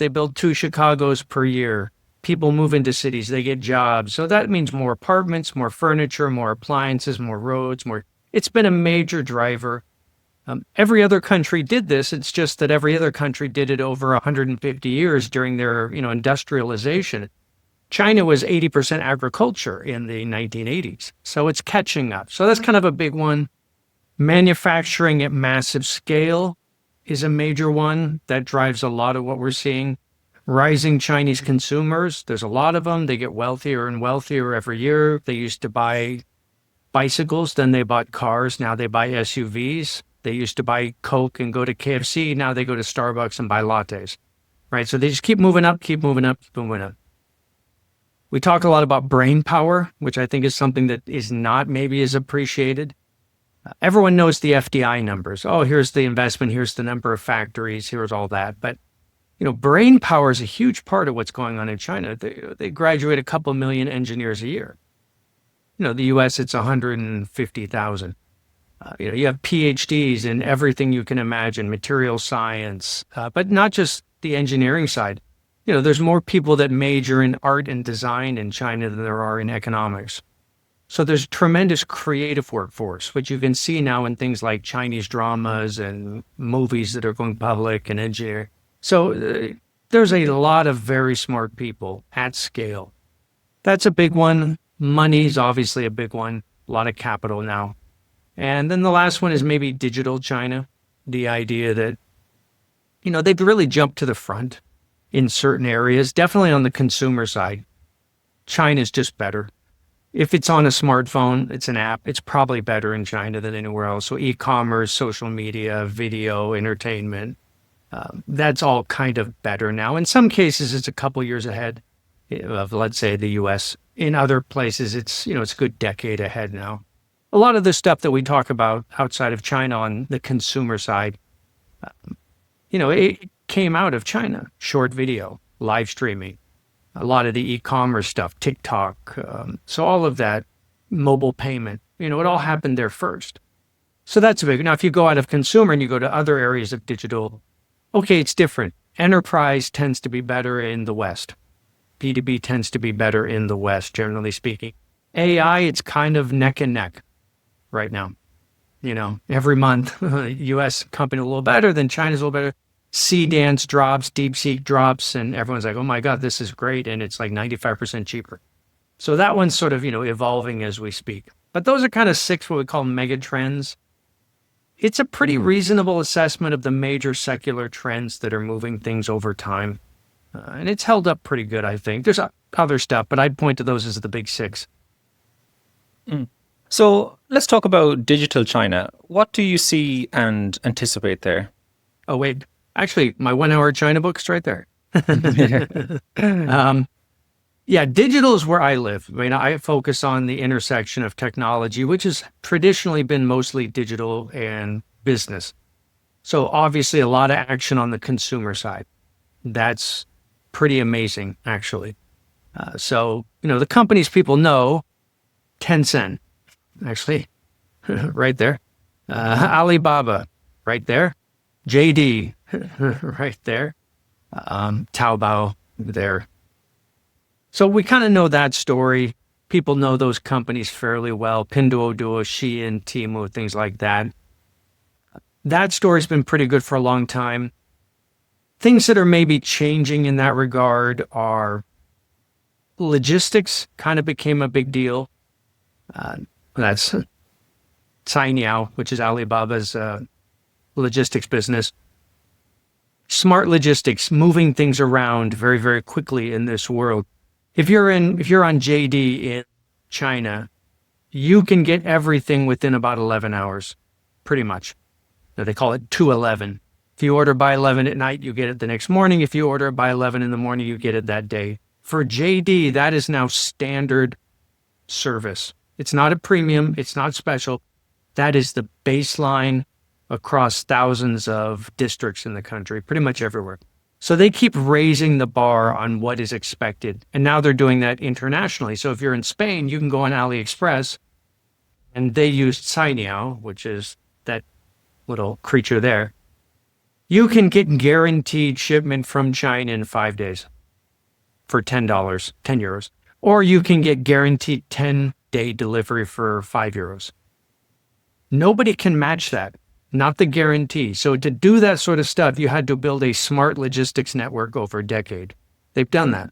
They build 2 Chicagos per year. People move into cities, they get jobs. So that means more apartments, more furniture, more appliances, more roads, more. It's been a major driver. Every other country did this. It's just that every other country did it over 150 years during their, industrialization. China was 80% agriculture in the 1980s. So it's catching up. So that's kind of a big one. Manufacturing at massive scale is a major one that drives a lot of what we're seeing. Rising Chinese consumers, there's a lot of them. They get wealthier and wealthier every year. They used to buy bicycles, then they bought cars. Now they buy SUVs. They used to buy Coke and go to KFC. Now they go to Starbucks and buy lattes, right? So they just keep moving up, keep moving up, keep moving up. We talk a lot about brain power, which I think is something that is not maybe as appreciated. Everyone knows the FDI numbers. Oh, here's the investment. Here's the number of factories. Here's all that. But, brain power is a huge part of what's going on in China. They graduate a couple million engineers a year. The US, it's 150,000. You have PhDs in everything you can imagine, material science, but not just the engineering side. There's more people that major in art and design in China than there are in economics. So there's tremendous creative workforce, which you can see now in things like Chinese dramas and movies that are going public and engineering. So there's a lot of very smart people at scale. That's a big one. Money's obviously a big one. A lot of capital now. And then the last one is maybe digital China. The idea that, they've really jumped to the front in certain areas, definitely on the consumer side. China's just better. If it's on a smartphone, it's an app, it's probably better in China than anywhere else. So e-commerce, social media, video, entertainment, that's all kind of better now. In some cases, it's a couple years ahead of, let's say, the US. In other places, it's a good decade ahead now. A lot of the stuff that we talk about outside of China on the consumer side, it came out of China. Short video, live streaming, a lot of the e-commerce stuff, TikTok. So all of that, mobile payment, it all happened there first. So that's big. Now, if you go out of consumer and you go to other areas of digital, okay, it's different. Enterprise tends to be better in the West. B2B tends to be better in the West, generally speaking. AI, it's kind of neck and neck right now. Every month, US company a little better, then China's a little better. Dance drops, DeepSeek drops, and everyone's like, oh my God, this is great. And it's like 95% cheaper. So that one's sort of, evolving as we speak. But those are kind of 6 what we call mega trends. It's a pretty reasonable assessment of the major secular trends that are moving things over time. And it's held up pretty good, I think. There's other stuff, but I'd point to those as the big 6. So let's talk about digital China. What do you see and anticipate there? Oh, wait. Actually, my 1-hour China book's right there. Yeah, digital is where I live. I focus on the intersection of technology, which has traditionally been mostly digital and business. So obviously a lot of action on the consumer side. That's pretty amazing, actually. So, the companies people know, Tencent, actually, right there. Alibaba, right there. JD, right there. Taobao, there. So we kind of know that story. People know those companies fairly well. Pinduoduo, Shein, Temu, things like that. That story's been pretty good for a long time. Things that are maybe changing in that regard are logistics kind of became a big deal. That's Cainiao, which is Alibaba's logistics business. Smart logistics, moving things around very, very quickly in this world. If you're on JD in China, you can get everything within about 11 hours, pretty much. They call it 211. If you order by 11 at night, you get it the next morning. If you order it by 11 in the morning, you get it that day. For JD, that is now standard service. It's not a premium. It's not special. That is the baseline across thousands of districts in the country, pretty much everywhere. So they keep raising the bar on what is expected. And now they're doing that internationally. So if you're in Spain, you can go on AliExpress, and they use Cainiao, which is that little creature there. You can get guaranteed shipment from China in 5 days for $10, 10 euros. Or you can get guaranteed 10-day delivery for €5. Nobody can match that, not the guarantee. So to do that sort of stuff, you had to build a smart logistics network over a decade. They've done that.